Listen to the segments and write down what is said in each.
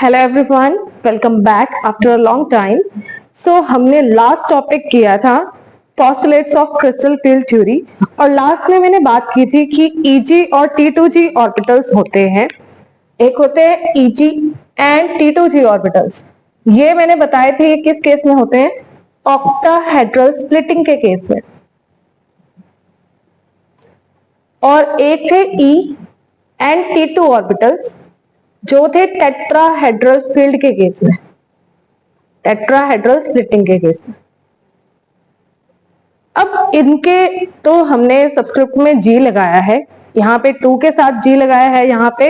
Hello everyone, welcome back after a long time. So हमने last topic किया था postulates of crystal field theory और last में मैंने बात की थी कि ईजी और टी2जी ऑर्बिटल्स होते हैं। एक होते हैं ईजी एंड टी2जी ऑर्बिटल्स। ये मैंने बताए थे किस केस में होते हैं, ऑक्टाहेड्रल स्प्लिटिंग के केस में। और एक थे ई एंड टी2 ऑर्बिटल्स जो थे टेट्राहेड्रल फील्ड के केस में, टेट्राहेड्रल स्प्लिटिंग के केस में। अब इनके तो हमने सबस्क्रिप्ट में जी लगाया है, यहाँ पे 2 के साथ जी लगाया है, यहाँ पे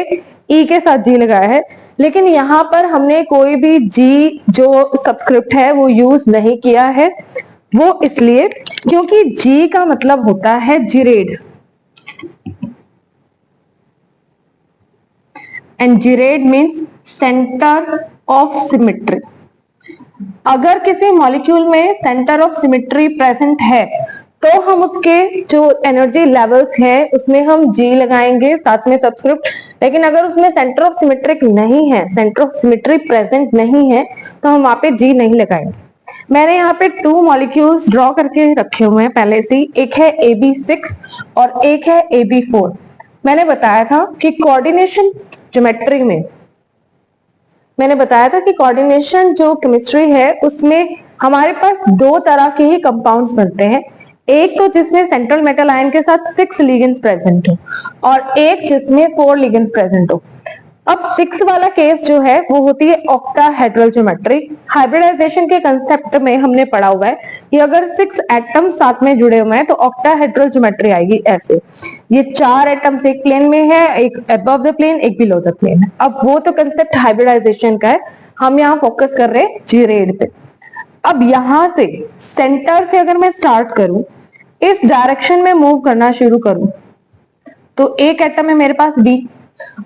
ई के साथ जी लगाया है, लेकिन यहाँ पर हमने कोई भी जी जो सबस्क्रिप्ट है वो यूज नहीं किया है। वो इसलिए क्योंकि जी का मतलब होता है gerade, and gerade means centre of symmetry. अगर किसी मॉलिक्यूल में सेंटर ऑफ सिमेट्री प्रेजेंट है तो हम उसके जो एनर्जी लेवल्स हैं उसमें हम जी लगाएंगे साथ में सबस्क्रिप्ट। लेकिन अगर उसमें सेंटर ऑफ सिमेट्रिक नहीं है, सेंटर ऑफ सिमेट्री प्रेजेंट नहीं है, तो हम वहां पे जी नहीं लगाएंगे। मैंने यहाँ पे 2 मॉलिक्यूल्स ड्रॉ करके रखे हुए हैं पहले से ही। एक है AB6 और एक है AB4। मैंने बताया था कि कोऑर्डिनेशन ज्योमेट्री में, मैंने बताया था कि कोऑर्डिनेशन जो केमिस्ट्री है उसमें हमारे पास 2 तरह के ही कंपाउंड्स बनते हैं। एक तो जिसमें सेंट्रल मेटल आयन के साथ 6 लिगेंड्स प्रेजेंट हो और एक जिसमें 4 लिगेंड्स प्रेजेंट हो। अब 6 वाला केस जो है वो होती है ऑक्टाहेड्रल ज्योमेट्री। हाइब्रिडाइजेशन के कंसेप्ट में हमने पढ़ा हुआ है कि अगर 6 एटम्स साथ में जुड़े हुए हैं तो ऑक्टाहेड्रल ज्योमेट्री आएगी ऐसे। ये 4 एटम्स एक प्लेन में है, एक अबव द प्लेन, एक बिलो द प्लेन। अब वो तो कंसेप्ट हाइब्रिडाइजेशन का है, हम यहाँ फोकस कर रहे हैं जिरेड पे। अब यहां से सेंटर से अगर मैं स्टार्ट करूं, इस डायरेक्शन में मूव करना शुरू करूं, तो एक एटम है मेरे पास बी,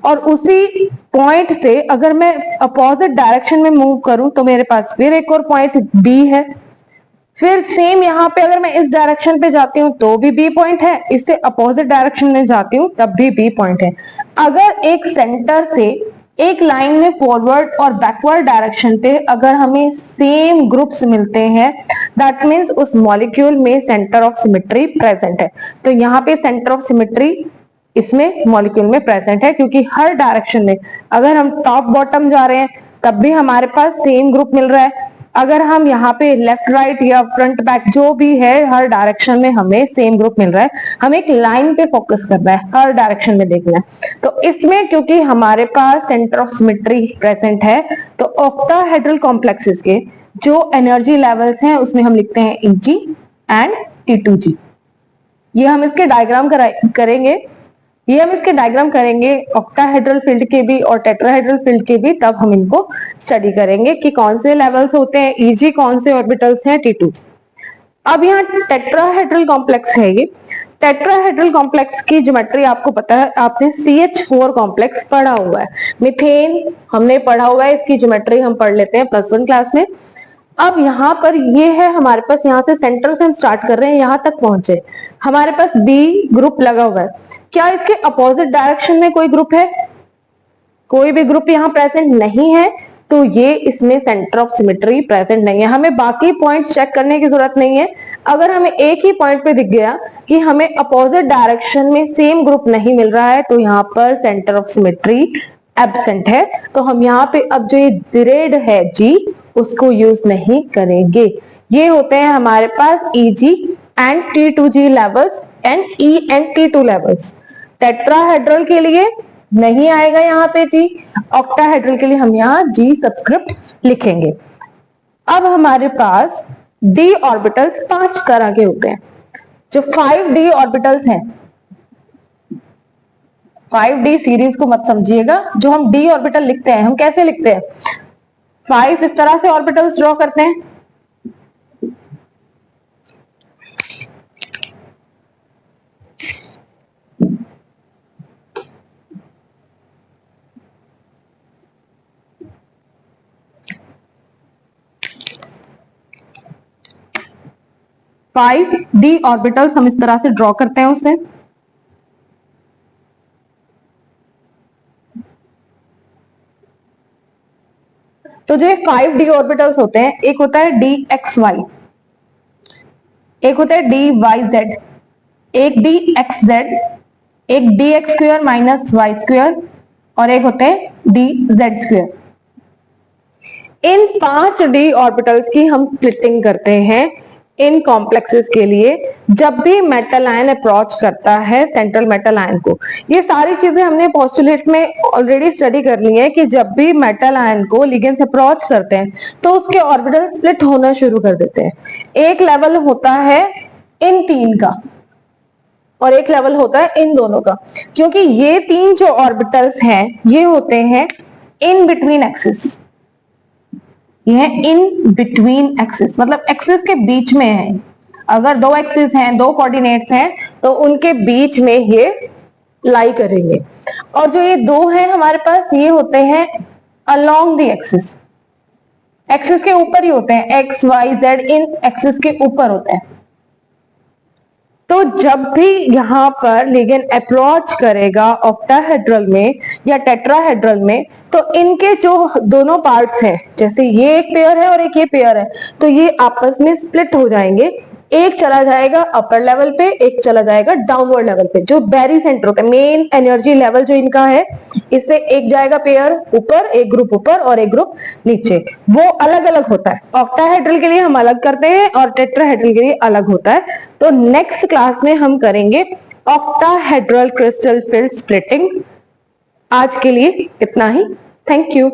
और उसी पॉइंट से अगर मैं अपोजिट डायरेक्शन में मूव करूं तो मेरे पास फिर एक और पॉइंट बी है। फिर सेम यहाँ पे अगर मैं इस डायरेक्शन पे जाती हूँ तो भी बी पॉइंट है, इससे अपोजिट डायरेक्शन में जाती हूँ तब भी बी पॉइंट है। अगर एक सेंटर से एक लाइन में फॉरवर्ड और बैकवर्ड डायरेक्शन पे अगर हमें सेम ग्रुप्स मिलते हैं, दैट मीन्स उस मॉलिक्यूल में सेंटर ऑफ सिमेट्री प्रेजेंट है। तो यहाँ पे सेंटर ऑफ सिमेट्री इसमें मॉलिक्यूल में प्रेजेंट है, क्योंकि हर डायरेक्शन में अगर हम टॉप बॉटम जा रहे हैं तब भी हमारे पास सेम ग्रुप मिल रहा है। अगर हम यहाँ पे लेफ्ट राइट या फ्रंट बैक जो भी है, हर डायरेक्शन में हमें सेम ग्रुप मिल रहा है। हमें एक लाइन पे फोकस करना है, हर डायरेक्शन में देखना है। तो इसमें क्योंकि हमारे पास सेंटर ऑफ सिमेट्री प्रेजेंट है, तो ऑक्टाहेड्रल कॉम्प्लेक्सेस के जो एनर्जी लेवल्स हैं उसमें हम लिखते हैं Eg एंड T2G। ये हम इसके डायग्राम करेंगे, ये हम इसके डायग्राम करेंगे ऑक्टाहेड्रल फील्ड के भी और टेट्राहेड्रल फील्ड के भी, तब हम इनको स्टडी करेंगे कि कौन से लेवल्स होते हैं Eg, कौन से ऑर्बिटल्स हैं T2। अब यहाँ टेट्राहेड्रल कॉम्प्लेक्स है। ये टेट्राहेड्रल कॉम्प्लेक्स की ज्योमेट्री आपको पता है, आपने CH4 कॉम्प्लेक्स पढ़ा हुआ है। मीथेन हमने पढ़ा हुआ है, इसकी ज्योमेट्री हम पढ़ लेते हैं +1 क्लास में। अब यहाँ पर ये है हमारे पास, यहाँ से सेंटर से हम स्टार्ट कर रहे हैं, यहाँ तक पहुंचे, हमारे पास बी ग्रुप लगा हुआ है। क्या इसके अपोजिट डायरेक्शन में कोई ग्रुप है? कोई भी ग्रुप यहाँ प्रेजेंट नहीं है, तो ये इसमें सेंटर ऑफ सिमेट्री प्रेजेंट नहीं है। हमें बाकी पॉइंट्स चेक करने की जरूरत नहीं है। अगर हमें एक ही पॉइंट पे दिख गया कि हमें अपोजिट डायरेक्शन में सेम ग्रुप नहीं मिल रहा है, तो यहाँ पर सेंटर ऑफ सिमेट्री एब्सेंट है। तो हम यहाँ पे अब जो ये जिरेड है जी, उसको यूज नहीं करेंगे। ये होते हैं हमारे पास Eg and T2G levels and E and T2 levels. Tetrahedral के लिए नहीं आएगा यहाँ पे जी, ऑक्टाहेड्रल के लिए हम यहाँ जी सबस्क्रिप्ट लिखेंगे। अब हमारे पास d ऑर्बिटल्स 5 तरह के होते हैं। जो 5d ऑर्बिटल्स हैं, 5d सीरीज को मत समझिएगा। जो हम d ऑर्बिटल लिखते हैं, हम कैसे लिखते हैं? 5 इस तरह से ऑर्बिटल्स ड्रॉ करते हैं। फाइव डी ऑर्बिटल्स हम इस तरह से ड्रॉ करते हैं उसमें। तो जो 5d ऑर्बिटल्स होते हैं, एक होता है dxy, एक होता है dyz, एक dxz, एक dx square minus Y square और एक होते हैं dz स्क्वायर। इन 5d ऑर्बिटल्स की हम स्प्लिटिंग करते हैं इन कॉम्प्लेक्सेस के लिए जब भी मेटल आयन अप्रोच करता है सेंट्रल मेटल आयन को। ये सारी चीजें हमने पोस्टुलेट में ऑलरेडी स्टडी कर ली है कि जब भी मेटल आयन को लिगेंड्स अप्रोच करते हैं तो उसके ऑर्बिटल स्प्लिट होना शुरू कर देते हैं। एक लेवल होता है इन 3 का और एक लेवल होता है इन दोनों का, क्योंकि ये 3 जो ऑर्बिटल्स हैं ये होते हैं इन बिटवीन एक्सिस। ये है इन बिटवीन एक्सिस, मतलब एक्सिस के बीच में है। अगर 2 एक्सिस हैं, 2 कोऑर्डिनेट्स हैं तो उनके बीच में ये लाई करेंगे। और जो ये 2 हैं हमारे पास, ये होते हैं अलोंग द एक्सिस, एक्सिस के ऊपर ही होते हैं, एक्स वाई जेड इन एक्सिस के ऊपर होते हैं। तो जब भी यहां पर लिगेंड अप्रोच करेगा ऑक्टाहेड्रल में या टेट्राहेड्रल में, तो इनके जो दोनों पार्ट्स हैं, जैसे ये एक पेयर है और एक ये पेयर है, तो ये आपस में स्प्लिट हो जाएंगे। एक चला जाएगा अपर लेवल पे, एक चला जाएगा डाउनवर्ड लेवल पे। जो बैरी सेंटर होता है, मेन एनर्जी लेवल जो इनका है, इससे एक जाएगा पेयर ऊपर, एक ग्रुप ऊपर और एक ग्रुप नीचे, वो अलग अलग होता है। ऑक्टाहेड्रल के लिए हम अलग करते हैं और टेट्राहेड्रल के लिए अलग होता है। तो नेक्स्ट क्लास में हम करेंगे ऑक्टाहेड्रल क्रिस्टल फील्ड स्प्लिटिंग। आज के लिए इतना ही। Thank you.